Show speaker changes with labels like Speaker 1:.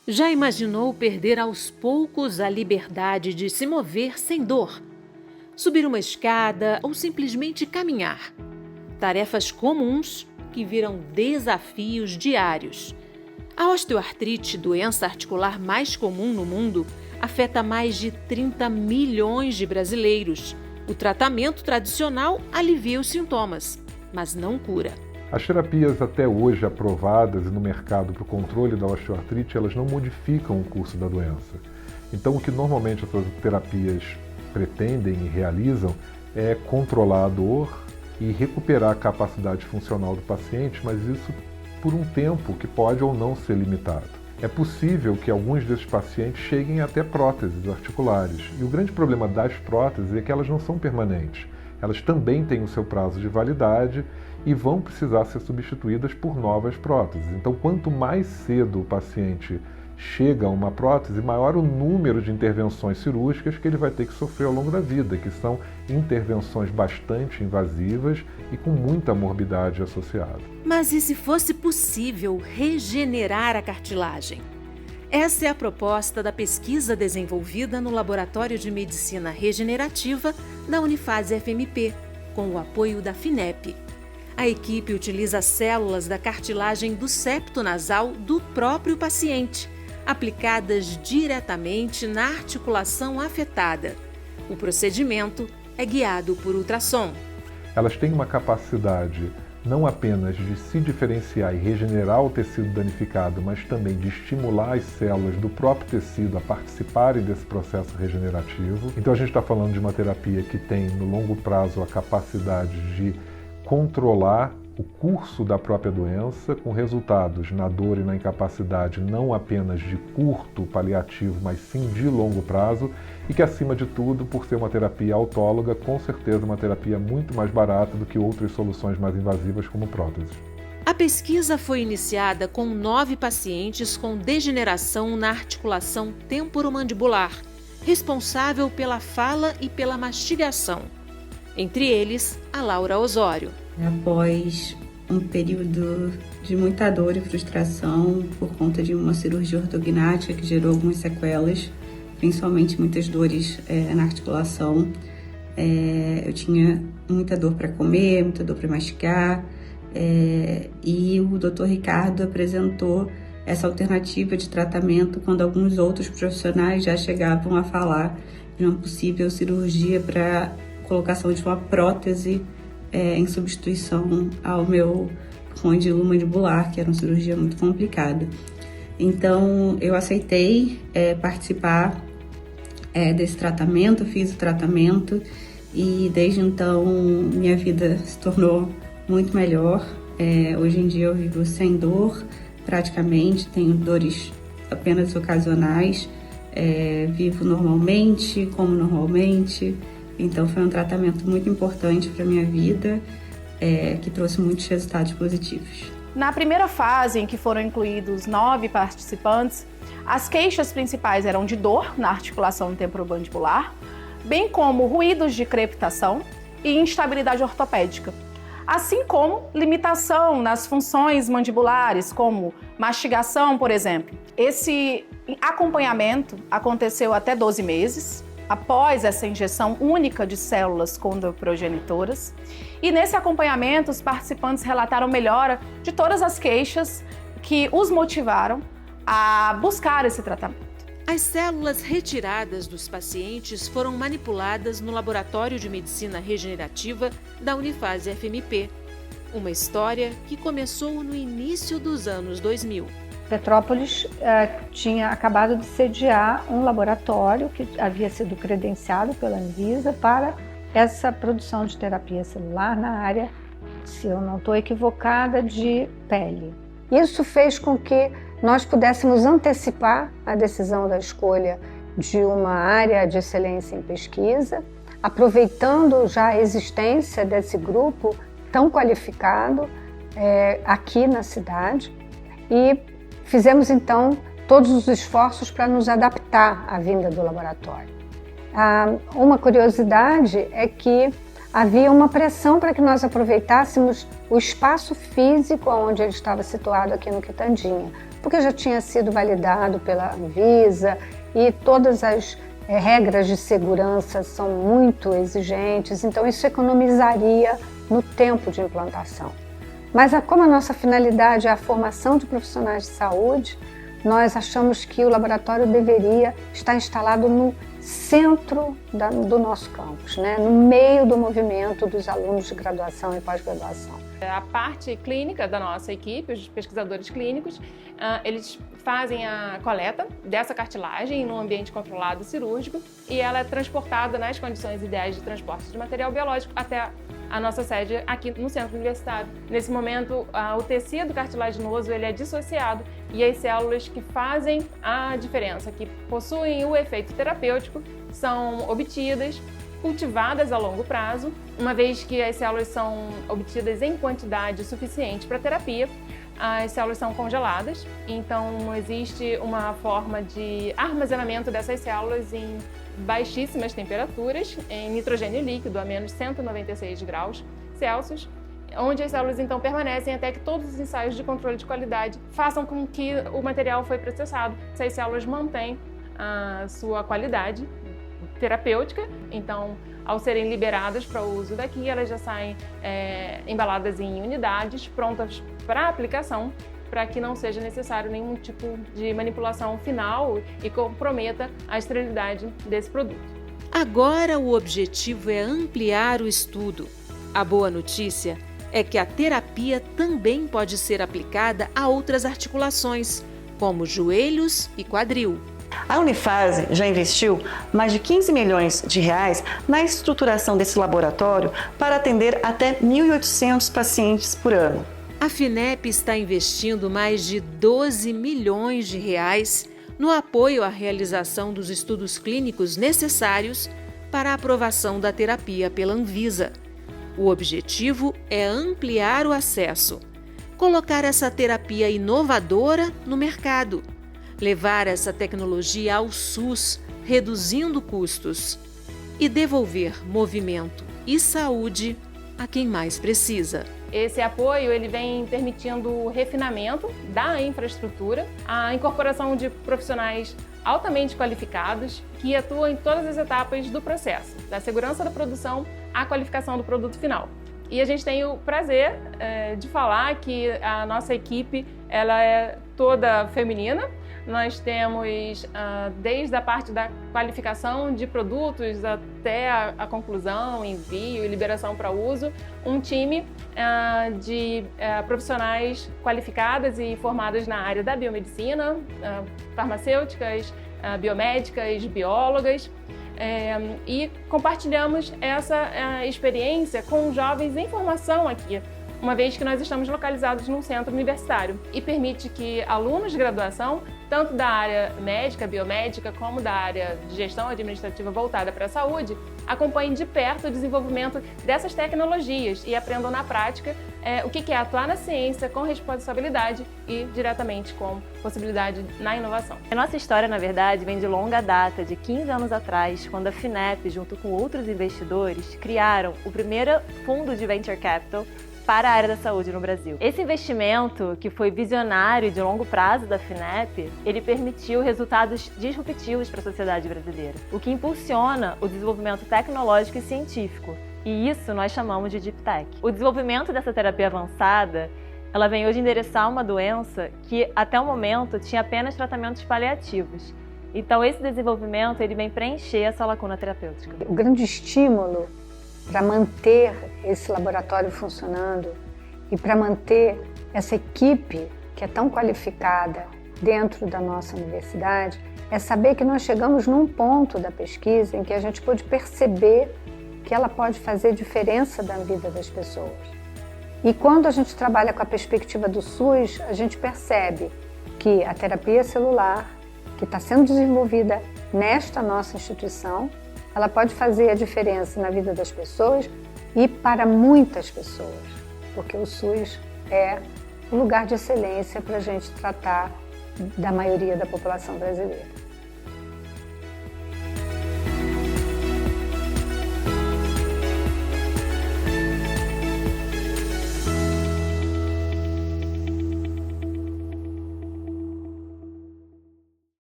Speaker 1: Já imaginou perder aos poucos a liberdade de se mover sem dor? Subir uma escada ou simplesmente caminhar? Tarefas comuns que viram desafios diários. A osteoartrite, doença articular mais comum no mundo, afeta mais de 30 milhões de brasileiros. O tratamento tradicional alivia os sintomas, mas não cura.
Speaker 2: As terapias até hoje aprovadas no mercado para o controle da osteoartrite, elas não modificam o curso da doença. Então, o que normalmente essas terapias pretendem e realizam é controlar a dor e recuperar a capacidade funcional do paciente, mas isso por um tempo que pode ou não ser limitado. É possível que alguns desses pacientes cheguem até próteses articulares. E o grande problema das próteses é que elas não são permanentes. Elas também têm o seu prazo de validade e vão precisar ser substituídas por novas próteses. Então, quanto mais cedo o paciente chega a uma prótese, maior o número de intervenções cirúrgicas que ele vai ter que sofrer ao longo da vida, que são intervenções bastante invasivas e com muita morbidade associada.
Speaker 1: Mas e se fosse possível regenerar a cartilagem? Essa é a proposta da pesquisa desenvolvida no Laboratório de Medicina Regenerativa da Unifase FMP, com o apoio da FINEP. A equipe utiliza células da cartilagem do septo nasal do próprio paciente, aplicadas diretamente na articulação afetada. O procedimento é guiado por ultrassom.
Speaker 2: Elas têm uma capacidade não apenas de se diferenciar e regenerar o tecido danificado, mas também de estimular as células do próprio tecido a participarem desse processo regenerativo. Então a gente está falando de uma terapia que tem no longo prazo a capacidade de controlar o curso da própria doença, com resultados na dor e na incapacidade não apenas de curto paliativo, mas sim de longo prazo, e que, acima de tudo, por ser uma terapia autóloga, com certeza uma terapia muito mais barata do que outras soluções mais invasivas como próteses.
Speaker 1: A pesquisa foi iniciada com 9 pacientes com degeneração na articulação temporomandibular, responsável pela fala e pela mastigação. Entre eles, a Laura Osório.
Speaker 3: Após um período de muita dor e frustração por conta de uma cirurgia ortognática que gerou algumas sequelas, principalmente muitas dores na articulação, eu tinha muita dor para comer, muita dor para mastigar, e o Dr. Ricardo apresentou essa alternativa de tratamento quando alguns outros profissionais já chegavam a falar de uma possível cirurgia para colocação de uma prótese em substituição ao meu condilo mandibular, que era uma cirurgia muito complicada. Então, eu aceitei participar desse tratamento, fiz o tratamento e desde então minha vida se tornou muito melhor. Hoje em dia eu vivo sem dor, praticamente, tenho dores apenas ocasionais, vivo normalmente, como normalmente. Então foi um tratamento muito importante para a minha vida, que trouxe muitos resultados positivos.
Speaker 4: Na primeira fase, em que foram incluídos 9 participantes, as queixas principais eram de dor na articulação temporomandibular, bem como ruídos de crepitação e instabilidade ortopédica, assim como limitação nas funções mandibulares, como mastigação, por exemplo. Esse acompanhamento aconteceu até 12 meses, após essa injeção única de células condroprogenitoras. E nesse acompanhamento, os participantes relataram melhora de todas as queixas que os motivaram a buscar esse tratamento.
Speaker 1: As células retiradas dos pacientes foram manipuladas no Laboratório de Medicina Regenerativa da Unifase FMP. Uma história que começou no início dos anos 2000.
Speaker 5: Petrópolis tinha acabado de sediar um laboratório que havia sido credenciado pela Anvisa para essa produção de terapia celular na área, se eu não estou equivocada, de pele. Isso fez com que nós pudéssemos antecipar a decisão da escolha de uma área de excelência em pesquisa, aproveitando já a existência desse grupo tão qualificado aqui na cidade, e fizemos então todos os esforços para nos adaptar à vinda do laboratório. Uma curiosidade é que havia uma pressão para que nós aproveitássemos o espaço físico onde ele estava situado aqui no Quitandinha, porque já tinha sido validado pela Anvisa e todas as regras de segurança são muito exigentes, então isso economizaria no tempo de implantação. Mas como a nossa finalidade é a formação de profissionais de saúde, nós achamos que o laboratório deveria estar instalado no centro do nosso campus, né? No meio do movimento dos alunos de graduação e pós-graduação.
Speaker 4: A parte clínica da nossa equipe, os pesquisadores clínicos, eles fazem a coleta dessa cartilagem num ambiente controlado cirúrgico e ela é transportada nas condições ideais de transporte de material biológico até a nossa sede aqui no centro universitário. Nesse momento, o tecido cartilaginoso ele é dissociado e as células que fazem a diferença, que possuem o efeito terapêutico, são obtidas, cultivadas a longo prazo. Uma vez que as células são obtidas em quantidade suficiente para terapia, as células são congeladas, então existe uma forma de armazenamento dessas células em baixíssimas temperaturas, em nitrogênio líquido a menos 196 graus Celsius, onde as células então permanecem até que todos os ensaios de controle de qualidade façam com que o material foi processado. Se as células mantêm a sua qualidade terapêutica, então ao serem liberadas para o uso daqui, elas já saem embaladas em unidades prontas para aplicação, para que não seja necessário nenhum tipo de manipulação final e comprometa a esterilidade desse produto.
Speaker 1: Agora o objetivo é ampliar o estudo. A boa notícia é que a terapia também pode ser aplicada a outras articulações, como joelhos e quadril.
Speaker 6: A Unifase já investiu mais de 15 milhões de reais na estruturação desse laboratório para atender até 1.800 pacientes por ano.
Speaker 1: A FINEP está investindo mais de 12 milhões de reais no apoio à realização dos estudos clínicos necessários para a aprovação da terapia pela Anvisa. O objetivo é ampliar o acesso, colocar essa terapia inovadora no mercado, levar essa tecnologia ao SUS, reduzindo custos, e devolver movimento e saúde a quem mais precisa.
Speaker 4: Esse apoio ele vem permitindo o refinamento da infraestrutura, a incorporação de profissionais altamente qualificados que atuam em todas as etapas do processo, da segurança da produção à qualificação do produto final. E a gente tem o prazer de falar que a nossa equipe ela é toda feminina. Nós temos, desde a parte da qualificação de produtos até a conclusão, envio e liberação para uso, um time de profissionais qualificadas e formadas na área da biomedicina, farmacêuticas, biomédicas, biólogas, e compartilhamos essa experiência com jovens em formação aqui, uma vez que nós estamos localizados num centro universitário e permite que alunos de graduação, tanto da área médica, biomédica, como da área de gestão administrativa voltada para a saúde, acompanhem de perto o desenvolvimento dessas tecnologias e aprendam na prática o que é atuar na ciência com responsabilidade e diretamente com possibilidade na inovação.
Speaker 7: A nossa história, na verdade, vem de longa data, de 15 anos atrás, quando a FINEP, junto com outros investidores, criaram o primeiro fundo de Venture Capital para a área da saúde no Brasil. Esse investimento, que foi visionário e de longo prazo da FINEP, ele permitiu resultados disruptivos para a sociedade brasileira, o que impulsiona o desenvolvimento tecnológico e científico, e isso nós chamamos de Deep Tech. O desenvolvimento dessa terapia avançada, ela vem hoje endereçar uma doença que até o momento tinha apenas tratamentos paliativos. Então esse desenvolvimento ele vem preencher essa lacuna terapêutica.
Speaker 5: O grande estímulo para manter esse laboratório funcionando e para manter essa equipe que é tão qualificada dentro da nossa universidade é saber que nós chegamos num ponto da pesquisa em que a gente pôde perceber que ela pode fazer diferença na vida das pessoas. E quando a gente trabalha com a perspectiva do SUS, a gente percebe que a terapia celular, que está sendo desenvolvida nesta nossa instituição, ela pode fazer a diferença na vida das pessoas e para muitas pessoas, porque o SUS é um lugar de excelência para a gente tratar da maioria da população brasileira.